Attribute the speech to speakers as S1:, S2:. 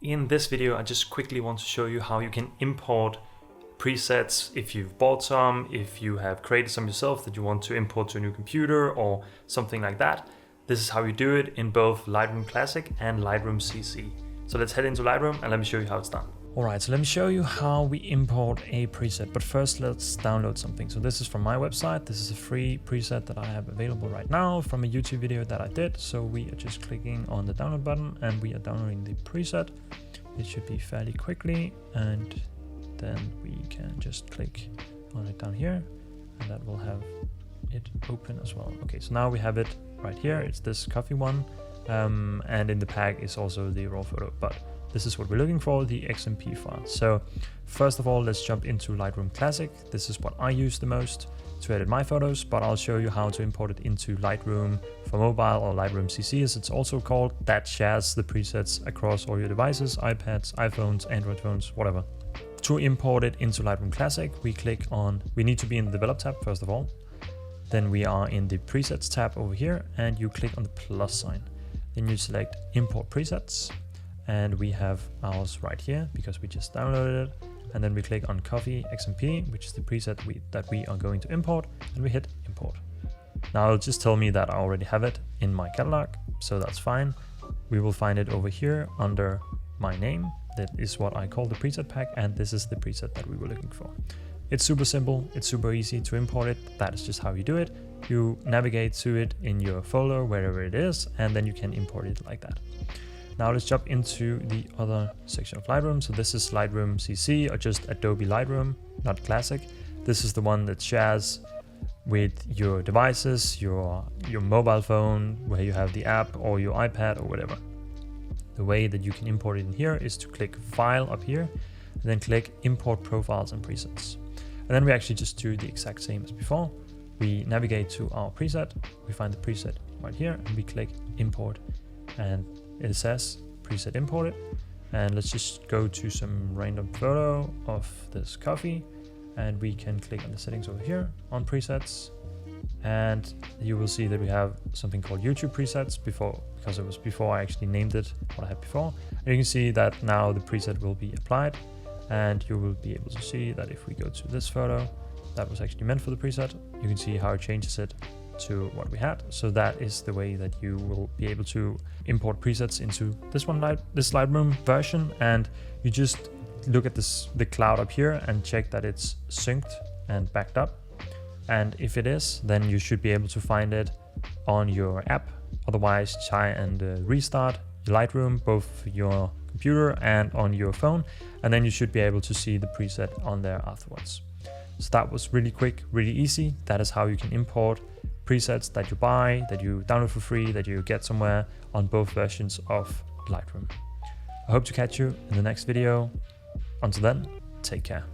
S1: In this video, I just quickly want to show you how you can import presets if you've bought some, if you have created some yourself that you want to import to a new computer or something like that. This is how you do it in both Lightroom Classic and Lightroom CC. So let's head into Lightroom and let me show you how it's done. Alright, so let me show you how we import a preset, but first let's download something. So this is from my website. This is a free preset that I have available right now from a YouTube video that I did. So we are just clicking on the download button and we are downloading the preset. It should be fairly quickly, and then we can just click on it down here and that will have it open as well. Okay, so now we have it right here. It's this coffee one, and in the pack is also the raw photo, but this is what we're looking for, the XMP file. So first of all, let's jump into Lightroom Classic. This is what I use the most to edit my photos, but I'll show you how to import it into Lightroom for mobile, or Lightroom CC as it's also called, that shares the presets across all your devices, iPads, iPhones, Android phones, whatever. To import it into Lightroom Classic, we need to be in the Develop tab first of all. Then we are in the Presets tab over here and you click on the plus sign. Then you select Import Presets. And we have ours right here because we just downloaded it. And then we click on Coffee XMP, which is the preset that we are going to import, and we hit import. Now it'll just tell me that I already have it in my catalog, so that's fine. We will find it over here under my name. That is what I call the preset pack, and this is the preset that we were looking for. It's super simple, it's super easy to import it. That is just how you do it. You navigate to it in your folder, wherever it is, and then you can import it like that. Now let's jump into the other section of Lightroom. So this is Lightroom CC, or just Adobe Lightroom, not Classic. This is the one that shares with your devices, your mobile phone, where you have the app, or your iPad or whatever. The way that you can import it in here is to click File up here, and then click Import Profiles and Presets. And then we actually just do the exact same as before. We navigate to our preset, we find the preset right here, and we click Import, and it says preset imported. And let's just go to some random photo of this coffee, and we can click on the settings over here on presets, and you will see that we have something called YouTube presets because it was before I actually named it what I had before. And you can see that now the preset will be applied, and you will be able to see that if we go to this photo that was actually meant for the preset, you can see how it changes it to what we had. So that is the way that you will be able to import presets into this Lightroom version, and you just look at the cloud up here and check that it's synced and backed up. And if it is, then you should be able to find it on your app. Otherwise, try and restart your Lightroom, both your computer and on your phone, and then you should be able to see the preset on there afterwards. So that was really quick, really easy. That is how you can import presets that you buy, that you download for free, that you get somewhere on both versions of Lightroom. I hope to catch you in the next video. Until then, take care.